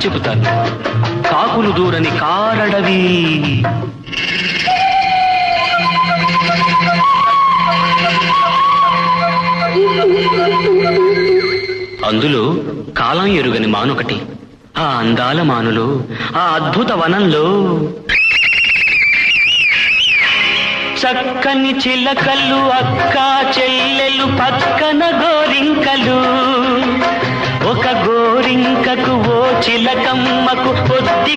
చెబుతాను. కాకులు దూరని కారడవి, అందులో కాలం ఎరుగని మానొకటి. ఆ అందాల మానులో, ఆ అద్భుత వనంలో చక్కని చిలకలు, అక్క చెల్లెలు, పక్కన గోరింకలు. ఒక గోరింకకు ఓ చిలకమ్మకు పొద్ది